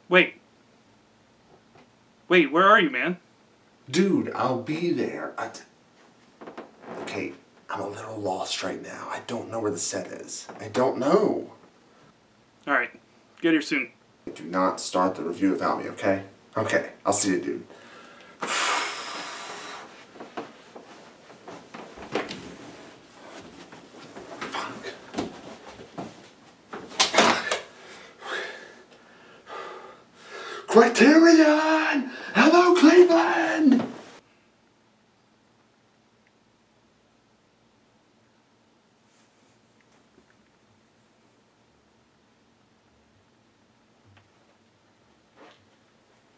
Wait. Wait, where are you, man? Dude, I'll be there. Okay, I'm a little lost right now. I don't know where the set is. I don't know. Alright, get here soon. Do not start the review without me, okay? Okay, I'll see you, dude. Criterion! Hello, Cleveland!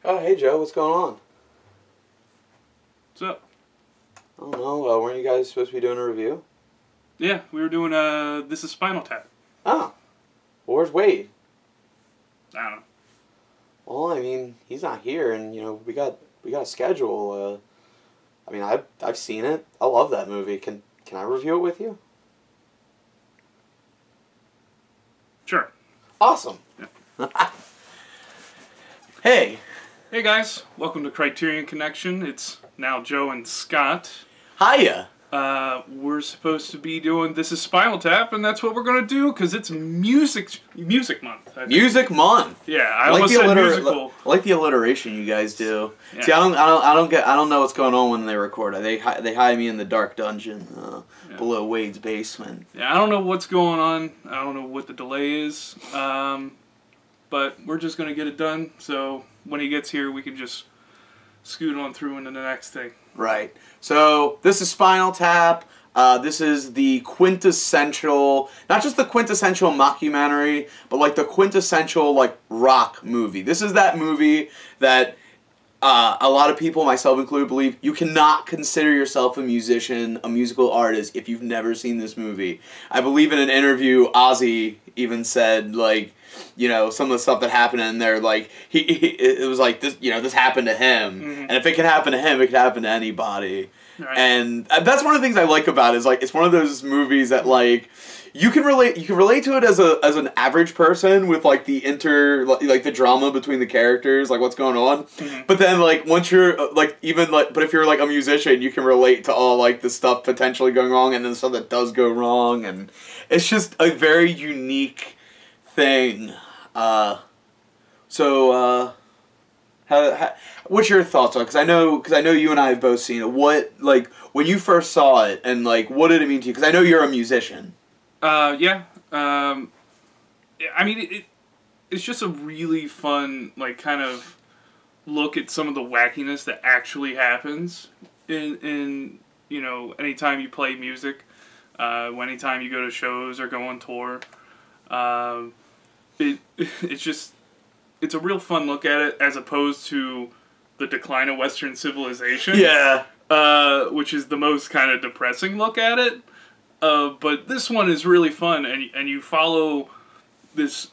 Oh, hey Joe, what's going on? What's up? I don't know, weren't you guys supposed to be doing a review? Yeah, we were doing This is Spinal Tap. Oh. Well, where's Wade? I don't know. Well, I mean, he's not here, and you know, we got a schedule. I mean, I've seen it. I love that movie. Can I review it with you? Sure. Awesome. Yeah. Hey. Hey guys, welcome to Criterion Connection. It's now Joe and Scott. Hiya. We're supposed to be doing This is Spinal Tap, and that's what we're gonna do because it's music month. Music month. Yeah, I almost said musical. I like the alliteration you guys do. Yeah. See, I don't know what's going on when they record. They hide me in the dark dungeon below Wade's basement. Yeah, I don't know what's going on. I don't know what the delay is. But we're just gonna get it done. So when he gets here, we can just scoot on through into the next thing. Right. So this is Spinal Tap. This is the quintessential, not just the quintessential mockumentary, but like the quintessential like rock movie. This is that movie that a lot of people, myself included, believe you cannot consider yourself a musician, a musical artist, if you've never seen this movie. I believe in an interview, Ozzy even said, like, you know, some of the stuff that happened in there, like, it was like, this, you know, this happened to him. Mm-hmm. And if it can happen to him, it can happen to anybody. Right. And that's one of the things I like about it, is, like, it's one of those movies that, like, you can relate to it as an average person with like the the drama between the characters, like what's going on. Mm-hmm. But then like once you're like but if you're like a musician, you can relate to all like the stuff potentially going wrong and then stuff that does go wrong, and it's just a very unique thing. So what's your thoughts on it? Because I know you and I have both seen it. What, like, when you first saw it, and like what did it mean to you? Because I know you're a musician. Yeah. I mean, it's just a really fun, like, kind of look at some of the wackiness that actually happens in you know, anytime you play music, anytime you go to shows or go on tour. It's a real fun look at it, as opposed to the decline of Western civilization. Yeah. Which is the most kind of depressing look at it. But this one is really fun, and you follow this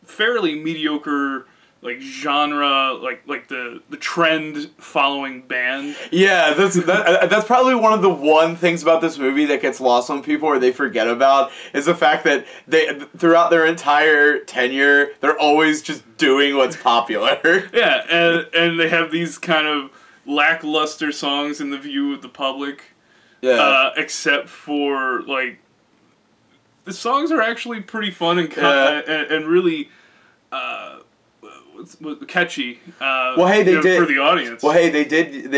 fairly mediocre, like, genre, like the trend following band. Yeah, that's probably one of the one things about this movie that gets lost on people, or they forget about, is the fact that they, throughout their entire tenure, they're always just doing what's popular. Yeah, and they have these kind of lackluster songs in the view of the public. Yeah. Except for, like, the songs are actually pretty fun and really catchy. Well, hey, they did for the audience. Well, hey, they did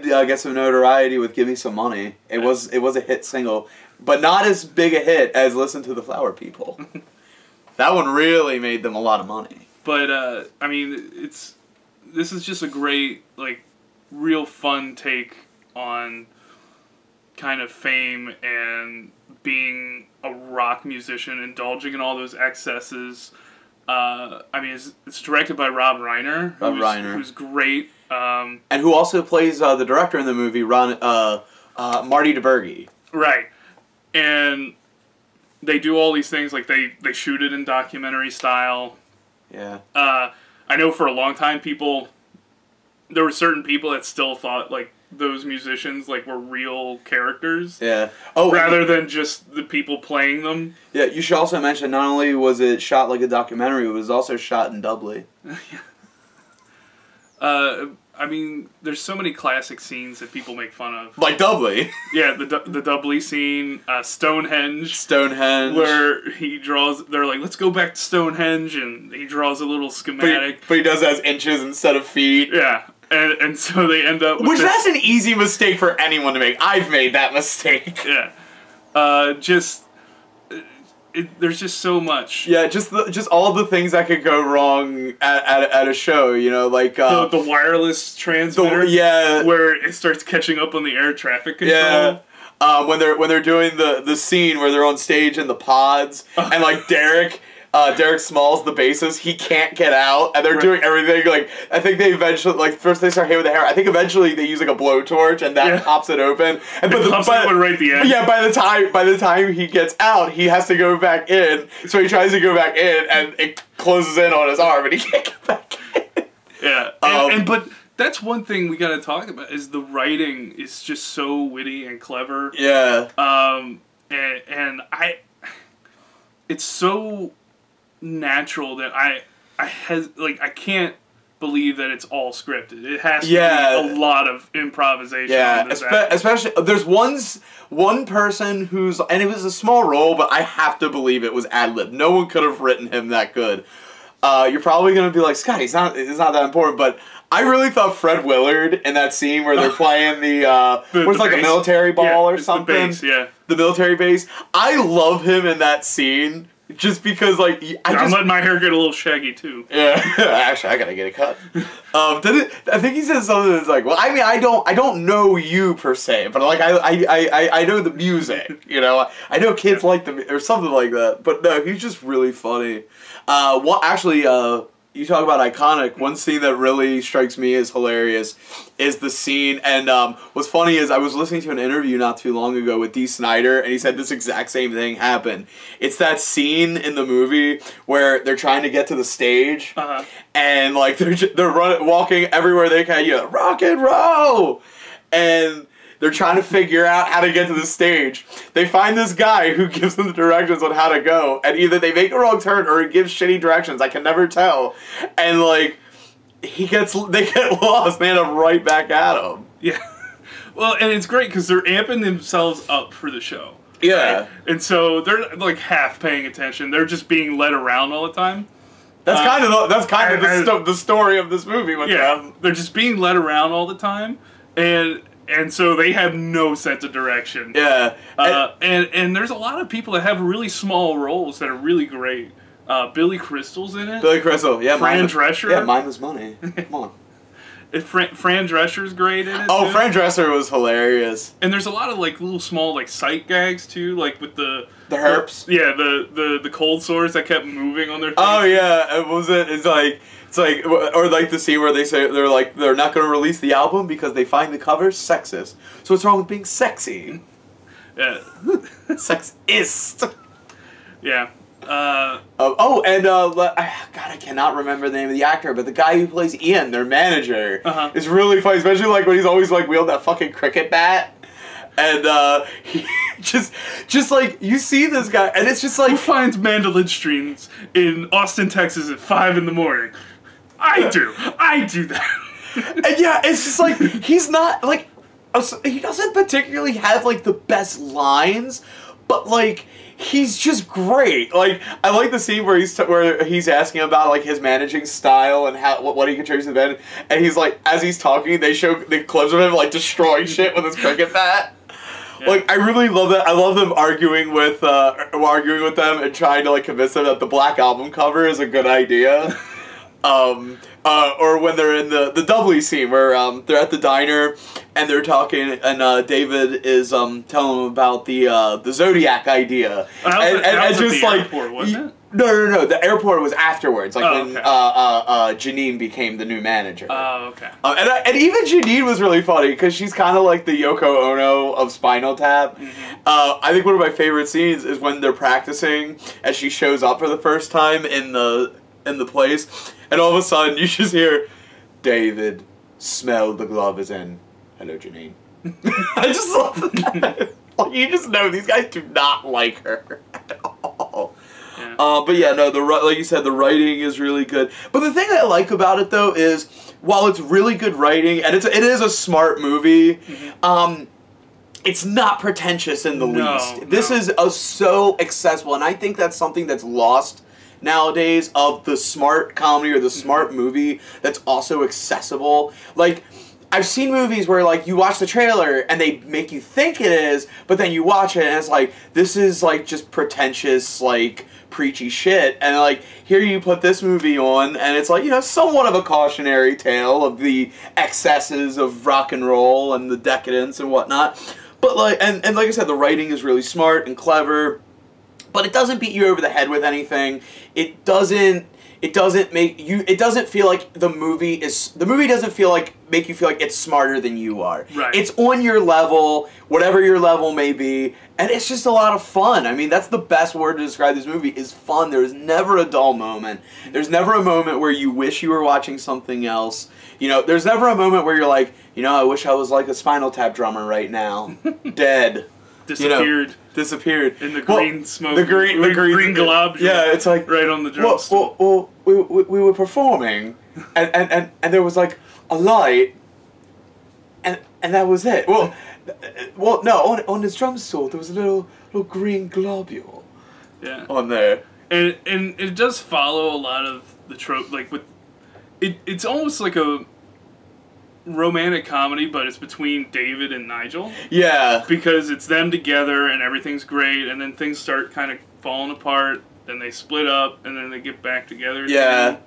get some notoriety with "Give Me Some Money." It was a hit single, but not as big a hit as "Listen to the Flower People." That one really made them a lot of money. But I mean, this is just a great, like, real fun take on kind of fame and being a rock musician, indulging in all those excesses. I mean, it's directed by Rob Reiner, who's great, and who also plays the director in the movie, Marty DeBurgi. Right, and they do all these things, like they shoot it in documentary style. Yeah. I know for a long time there were certain people that still thought, like, those musicians, like, were real characters. Yeah. Oh, rather than just the people playing them. Yeah, you should also mention, not only was it shot like a documentary, it was also shot in doubly. I mean, there's so many classic scenes that people make fun of. Like Dudley. Yeah, the Dudley scene, Stonehenge. Stonehenge. Where he draws, they're like, let's go back to Stonehenge, and he draws a little schematic. But he does it as inches instead of feet. Yeah, and so they end up with that's an easy mistake for anyone to make. I've made that mistake. Yeah. There's just so much. Yeah, just all the things that could go wrong at a show, you know, like the wireless transmitter. Where it starts catching up on the air traffic control. Yeah. When they're doing the scene where they're on stage in the pods and like Derek Smalls, the bassist, he can't get out, and they're doing everything, like, I think they eventually, like, first they start hitting with the hair, I think eventually they use, like, a blowtorch, and that pops it open. And it pops it right at the end. Yeah, by the time he gets out, he has to go back in, so he tries to go back in, and it closes in on his arm, and he can't get back in. Yeah, but that's one thing we gotta talk about, is the writing is just so witty and clever. Yeah. And it's so natural that I can't believe that it's all scripted. It has to be a lot of improvisation. Yeah, especially there's one person who's, and it was a small role, but I have to believe it was ad-lib. No one could have written him that good. You're probably gonna be like, Scott, it's not that important, but I really thought Fred Willard in that scene where they're playing where's like a military ball or something. The base, the military base. I love him in that scene. Just because, like, I'm letting my hair get a little shaggy too. Yeah, actually, I gotta get a cut. I think he says something that's like, well, I mean, I don't know you per se, but like, I know the music, you know. I know kids like the or something like that. But no, he's just really funny. You talk about iconic. One scene that really strikes me as hilarious is the scene, and what's funny is I was listening to an interview not too long ago with Dee Snider, and he said this exact same thing happened. It's that scene in the movie where they're trying to get to the stage, and like they're walking everywhere they can, you know, rock and roll, and they're trying to figure out how to get to the stage. They find this guy who gives them the directions on how to go, and either they make a wrong turn or he gives shitty directions. I can never tell. And like, they get lost. They end up right back at him. Yeah. Well, and it's great because they're amping themselves up for the show. Yeah. Right? And so they're like half paying attention. They're just being led around all the time. That's kind of the story of this movie with them. They're just being led around all the time, and so they have no sense of direction. Yeah. And there's a lot of people that have really small roles that are really great. Billy Crystal's in it. Billy Crystal, yeah. Fran Drescher. Yeah, mine was money. Come on. Fran Drescher's great in it. Oh, too. Fran Drescher was hilarious. And there's a lot of like little small like sight gags too, like with the herps. The cold sores that kept moving on their face. Oh yeah, It's like, or like the scene where they say they're not going to release the album because they find the cover sexist. So what's wrong with being sexy? Yeah. Sexist. Yeah. God, I cannot remember the name of the actor, but the guy who plays Ian, their manager, is really funny, especially like when he's always like wielding that fucking cricket bat. And he just like, you see this guy, and it's just like, who finds mandolin strings in Austin, Texas at 5 in the morning? I do that. And yeah, it's just like, he's not like, he doesn't particularly have like the best lines, but like, he's just great. Like, I like the scene where he's asking about like his managing style and what he contributes to the band, and he's like, as he's talking, they show the clips of him like destroying shit with his cricket bat. Yeah. Like, I really love that. I love them arguing with them and trying to like convince them that the Black Album cover is a good idea. Or when they're in the Dudley scene where they're at the diner and they're talking, and David is telling them about the Zodiac idea, and just like airport, wasn't it? No. The airport was afterwards, like when Janine became the new manager. Oh, okay. And even Janine was really funny because she's kind of like the Yoko Ono of Spinal Tap. Mm-hmm. I think one of my favorite scenes is when they're practicing as she shows up for the first time in the place. And all of a sudden, you just hear, David, smell the glove is in. Hello, Janine. I just love that. Like, you just know these guys do not like her at all. Yeah. But yeah, no, like you said, the writing is really good. But the thing I like about it though is, while it's really good writing and it is a smart movie, it's not pretentious in the least. This is so accessible, and I think that's something that's lost nowadays of the smart comedy or the smart movie that's also accessible. Like, I've seen movies where, like, you watch the trailer and they make you think it is, but then you watch it and it's like, this is, like, just pretentious, like, preachy shit. And, like, here you put this movie on and it's, like, you know, somewhat of a cautionary tale of the excesses of rock and roll and the decadence and whatnot. But, like, and like I said, the writing is really smart and clever, but it doesn't beat you over the head with anything. It doesn't feel like the movie doesn't make you feel like it's smarter than you are. Right. It's on your level, whatever your level may be, and it's just a lot of fun. I mean, that's the best word to describe this movie, is fun. There's never a dull moment. There's never a moment where you wish you were watching something else. You know, there's never a moment where you're like, you know, I wish I was like a Spinal Tap drummer right now. Dead. Disappeared. You know, disappeared. In the green smoke. The green glob. Yeah, it's like right on the drumstick. Well, we were performing, and there was like a light, and that was it. Well, no, on his drum stool there was a little green globule. Yeah. On there. And it does follow a lot of the trope, like with it's almost like a romantic comedy, but it's between David and Nigel. Yeah. Because it's them together and everything's great, and then things start kind of falling apart, then they split up, and then they get back together. Yeah.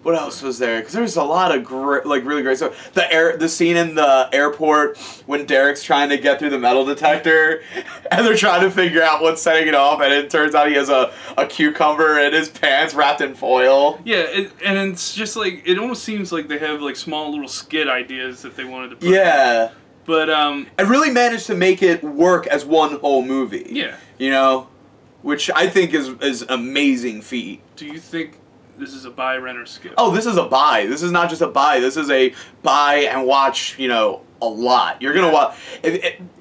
What else was there? Because there's a lot of really great stuff. The scene in the airport when Derek's trying to get through the metal detector, and they're trying to figure out what's setting it off, and it turns out he has a cucumber in his pants wrapped in foil. Yeah, and it's just like, it almost seems like they have like small little skit ideas that they wanted to put in. But it really managed to make it work as one whole movie. Yeah. You know, which I think is an amazing feat. Do you think this is a buy, rent, or skip? Oh, this is a buy. This is not just a buy. This is a buy and watch, you know, a lot. You're going to watch...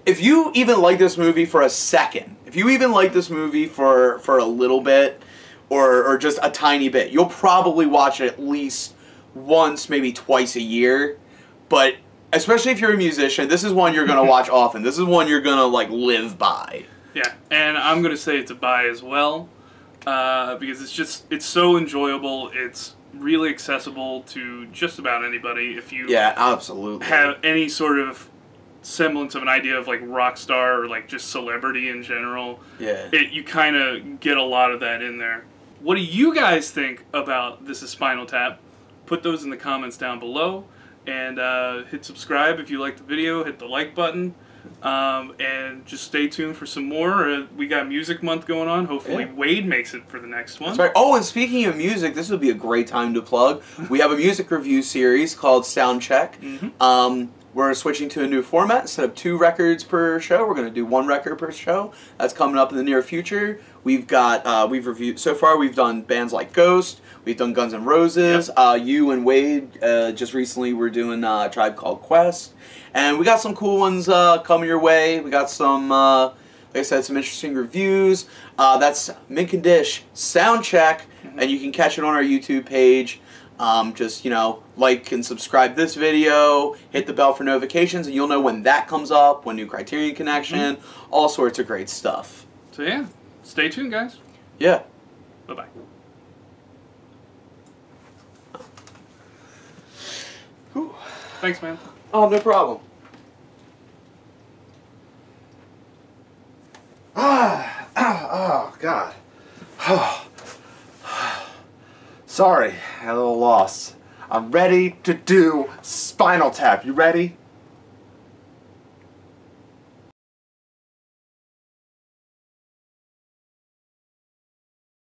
If you even like this movie for a second, if you even like this movie for a little bit, or just a tiny bit, you'll probably watch it at least once, maybe twice a year. But especially if you're a musician, this is one you're going to watch often. This is one you're going to, like, live by. Yeah, and I'm going to say it's a buy as well. Because it's so enjoyable. It's really accessible to just about anybody. If you absolutely have any sort of semblance of an idea of like rock star or like just celebrity in general, you kind of get a lot of that in there. What do you guys think about This Is Spinal Tap? Put those in the comments down below, and hit subscribe if you like the video. Hit the like button. And just stay tuned for some more. We got Music Month going on. Hopefully Wade makes it for the next one. That's right. Oh, and speaking of music, this would be a great time to plug. We have a music review series called Soundcheck. We're switching to a new format. Instead of 2 records per show, we're going to do 1 record per show. That's coming up in the near future. We've got, we've reviewed, so far we've done bands like Ghost, we've done Guns N' Roses, you and Wade just recently were doing a Tribe Called Quest. And we got some cool ones coming your way. We got some, like I said, some interesting reviews. That's Condish Soundcheck, and you can catch it on our YouTube page. Just, you know, like and subscribe this video, hit the bell for notifications, and you'll know when that comes up, when new Criterion Connection, all sorts of great stuff. So yeah, stay tuned, guys. Yeah. Bye-bye. Thanks, man. Oh, no problem. Oh, God. Sorry, I had a little lost. I'm ready to do Spinal Tap. You ready?